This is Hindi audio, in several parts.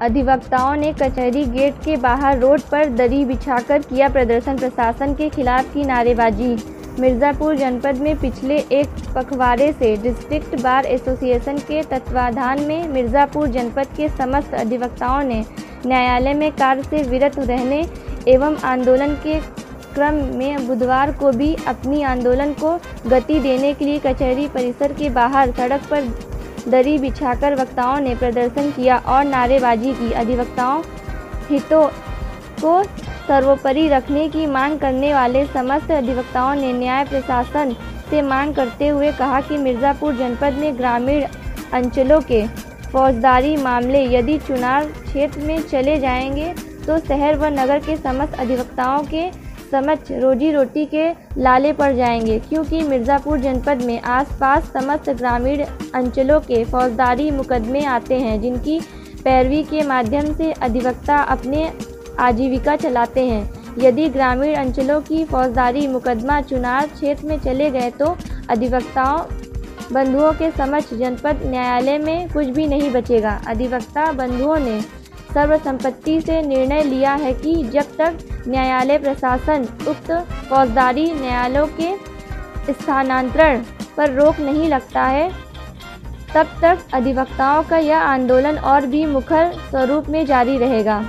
अधिवक्ताओं ने कचहरी गेट के बाहर रोड पर दरी बिछाकर किया प्रदर्शन। प्रशासन के खिलाफ की नारेबाजी। मिर्ज़ापुर जनपद में पिछले एक पखवाड़े से डिस्ट्रिक्ट बार एसोसिएशन के तत्वाधान में मिर्ज़ापुर जनपद के समस्त अधिवक्ताओं ने न्यायालय में कार्य से विरत रहने एवं आंदोलन के क्रम में बुधवार को भी अपनी आंदोलन को गति देने के लिए कचहरी परिसर के बाहर सड़क पर दरी बिछाकर वक्ताओं ने प्रदर्शन किया और नारेबाजी की। अधिवक्ताओं हितों को सर्वोपरि रखने की मांग करने वाले समस्त अधिवक्ताओं ने न्याय प्रशासन से मांग करते हुए कहा कि मिर्ज़ापुर जनपद में ग्रामीण अंचलों के फौजदारी मामले यदि चुनाव क्षेत्र में चले जाएंगे तो शहर व नगर के समस्त अधिवक्ताओं के समक्ष रोजी रोटी के लाले पड़ जाएंगे, क्योंकि मिर्ज़ापुर जनपद में आसपास समस्त ग्रामीण अंचलों के फौजदारी मुकदमे आते हैं, जिनकी पैरवी के माध्यम से अधिवक्ता अपने आजीविका चलाते हैं। यदि ग्रामीण अंचलों की फौजदारी मुकदमा चुनाव क्षेत्र में चले गए तो अधिवक्ताओं बंधुओं के समक्ष जनपद न्यायालय में कुछ भी नहीं बचेगा। अधिवक्ता बंधुओं ने सर्वसम्मति से निर्णय लिया है कि जब तक न्यायालय प्रशासन उक्त फौजदारी न्यायालयों के स्थानांतरण पर रोक नहीं लगता है, तब तक अधिवक्ताओं का यह आंदोलन और भी मुखर स्वरूप में जारी रहेगा।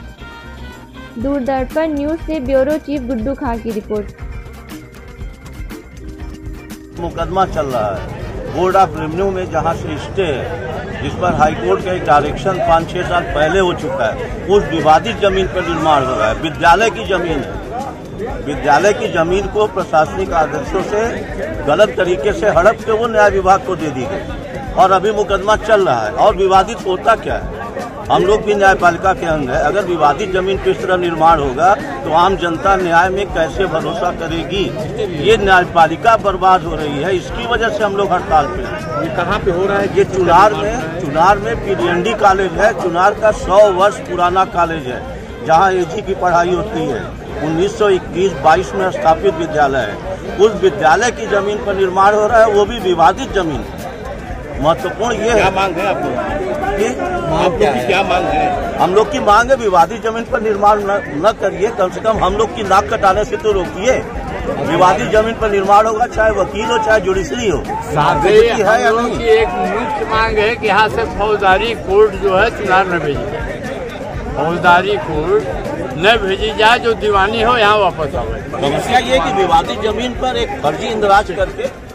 दूरदर्शन न्यूज से ब्यूरो चीफ गुड्डू खां की रिपोर्ट। मुकदमा चल रहा है बोर्ड ऑफ रेवेन्यू में, जहां से स्टे है, जिस पर हाईकोर्ट का एक डायरेक्शन 5-6 साल पहले हो चुका है। उस विवादित जमीन पर निर्माण हो रहा है। विद्यालय की जमीन है। विद्यालय की जमीन को प्रशासनिक आदेशों से गलत तरीके से हड़प के वो न्याय विभाग को दे दी गई और अभी मुकदमा चल रहा है। और विवादित होता क्या है, हम लोग भी न्यायपालिका के अंग है। अगर विवादित जमीन पर इस तरह निर्माण होगा तो आम जनता न्याय में कैसे भरोसा करेगी। ये न्यायपालिका बर्बाद हो रही है, इसकी वजह से हम लोग हड़ताल पे हैं। ये कहाँ पे हो रहा है? ये चुनार में पीडीएनडी कॉलेज है। चुनार का 100 वर्ष पुराना कॉलेज है, जहाँ एजी की पढ़ाई होती है। 1921-22 में स्थापित विद्यालय है। उस विद्यालय की जमीन पर निर्माण हो रहा है, वो भी विवादित जमीन। महत्वपूर्ण ये क्या मांग है आप लोग की? क्या मांग है? हम लोग की मांग है विवादित जमीन पर निर्माण न करिए, कम से कम हम लोग की नाक कटाने से तो रोकिए। विवादित जमीन पर निर्माण होगा, चाहे वकील हो चाहे जुडिशरी हो। साथ ही हम लोग की एक मुख्य मांग है कि यहाँ से फौजदारी कोर्ट जो है चुनार न भेजी जाए। फौजदारी कोर्ट न भेजी जाए, जो दीवानी हो यहाँ वापस आवे। समस्या ये कि विवादित जमीन पर एक फर्जी इंदराज करके